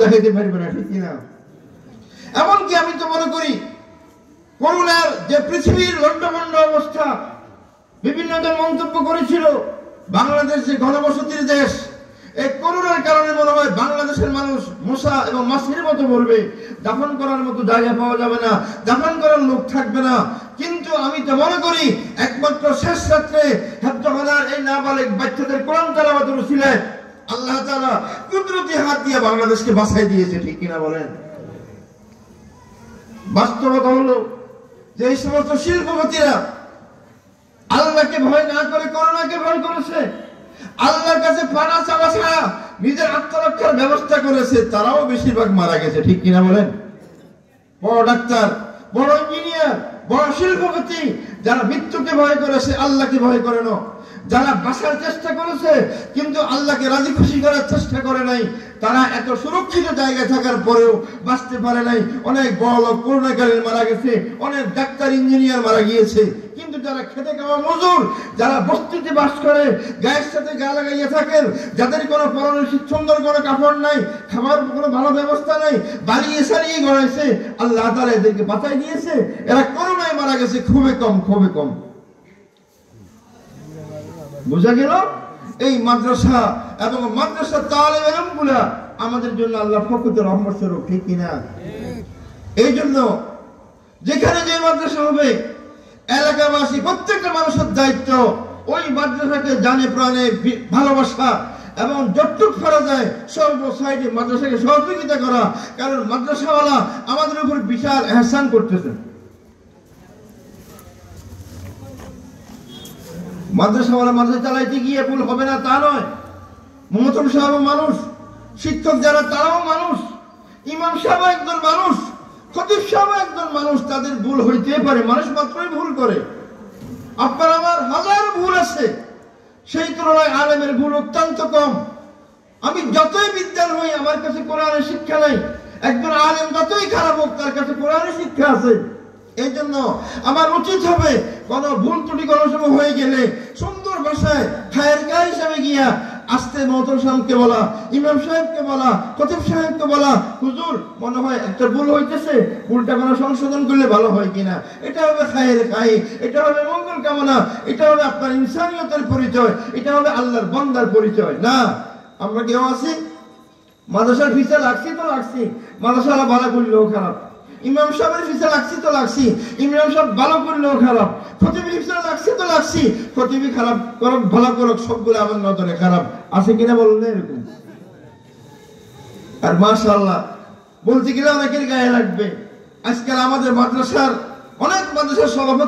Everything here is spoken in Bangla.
দেখাইতে পারবে না, ঠিক কিনা? এমনকি আমি তো মনে করি করোনার যে পৃথিবীর লন্ডভন্ড অবস্থা, বিভিন্ন জন মন্তব্য করেছিল বাংলাদেশ যে ঘনবসতির দেশ, এই করোনার কারণে মনে হয় বাংলাদেশের মানুষ মশা এবং মাছির মতো মরবে, দাফন করার মতো জায়গা পাওয়া যাবে না, দাফন করার লোক থাকবে না। কিন্তু আমি তো মনে করি একমাত্র শেষ রাত্রে হেফজখানার এই নাবালিগ বাচ্চাদের কোরআন তেলাওয়াতের উসিলায় আল্লাহ তাআলা কুদরতি হাত দিয়ে বাংলাদেশকে বাঁচাই দিয়েছে, ঠিক কিনা বলেন? বাস্তবতা হলো যে এই সমস্ত শিল্পপতিরা আল্লাহকে ভয় না করে করোনাকে ভয় করেছে, আল্লাহর কাছে পানা চাওয়া ছাড়া নিজের আত্মরক্ষার ব্যবস্থা করেছে, তারাও বেশিরভাগ মারা গেছে, ঠিক কিনা বলেন? বড় ডাক্তার, বড় ইঞ্জিনিয়ার, বড় শিল্পপতি যারা মৃত্যুকে ভয় করেছে, আল্লাহকে ভয় করে না, যারা বাঁচার চেষ্টা করেছে কিন্তু আল্লাহকে রাজি খুশি করার চেষ্টা করে নাই, তারা এত সুরক্ষিত জায়গায় থাকার পরেও বাঁচতে পারে নাই। অনেক বড় লোক করোনাকালীন মারা গেছে, অনেক ডাক্তার ইঞ্জিনিয়ার মারা গিয়েছে। কিন্তু যারা খেটে খাওয়া মজুর, যারা বস্তিতে বাস করে, গায়ের সাথে গা লাগাইয়া থাকেন, যাদের কোনো পরনে সুন্দর কোনো কাপড় নাই, খাবার কোনো ভালো ব্যবস্থা নাই, বাড়িয়ে সারিয়ে গড়াইছে, আল্লাহ তাআলা এদেরকে বাঁচাই দিয়েছে। এরা করোনায় মারা গেছে খুবই কম, খুবই কম। বুঝা গেল? এই মাদ্রাসা এবং মাদ্রাসা তালিম ইলমগুলা আমাদের জন্য আল্লাহর পক্ষ থেকে রহমত স্বরূপ, ঠিক কিনা? এই জন্য যেখানে যে মাদ্রাসা হবে এলাকাবাসী প্রত্যেকটা মানুষের দায়িত্ব ওই মাদ্রাসাকে জানে প্রাণে ভালোবাসা এবং যতটুক পারা যায় সর্ব সাইডে মাদ্রাসাকে সহযোগিতা করা। কারণ মাদ্রাসাওয়ালা আমাদের উপর বিশাল এহসান করতেছেন। মাদ্রাসাওয়ালা মাদ্রাসা চালাইতে গিয়ে ভুল হবে না তা নয়, মোহতম সাহেব মানুষ, শিক্ষক যারা তারাও মানুষ, ইমাম সাহেব একজন মানুষ, খতিব সাহেব একজন মানুষ, তাদের ভুল হইতে পারে, মানুষ মাত্রই ভুল করে। আপনার আমার হাজার ভুল আছে, সেই তুলনায় আলেমের ভুল অত্যন্ত কম। আমি যতই বিদ্যান হই, আমার কাছে কোরআনের শিক্ষা নাই। একজন আলেম যতই খারাপ হোক, তার কাছে কোরআনের শিক্ষা আছে। এই জন্য আমার উচিত হবে কোন ভুল ত্রুটি কোনো সময় হয়ে গেলে সুন্দর ভাষায় খায়ের গায়ে হিসাবে গিয়া আস্তে মোহতরম সাহেবকে বলা, ইমাম সাহেবকে বলা, খতিব সাহেবকে বলা, হুজুর মনে হয় একটা ভুল হইতেছে, ভুলটা কোনো সংশোধন করলে ভালো হয় কিনা। এটা হবে খায়ের গায়ে, এটা হবে মঙ্গল কামনা, এটা হবে আপনার ইনসানিয়তের পরিচয়, এটা হবে আল্লাহর বান্দার পরিচয়। না, আমরা কেউ আছি মাদ্রাসার ফিসা লাগছি তো লাগছি, মাদ্রাসাওয়ালা ভালো করলেও খারাপ, ইমাম সাহেবের ফিসা লাগছি তো লাগছি, ইমাম সাহেব ভালো করলেও খারাপ, খতিবের ফিসা লাগছি তো লাগছি, খতিবই খারাপ করুক ভালো করুক, সবগুলো আমার নজরে খারাপ আছে কিনা বলুন না এরকম। আর মাশাআল্লাহ বলতে গেলে অনেকের গায়ে লাগবে। আজকাল আমাদের মাদ্রাসার অনেক মাদ্রাসার সভাপতি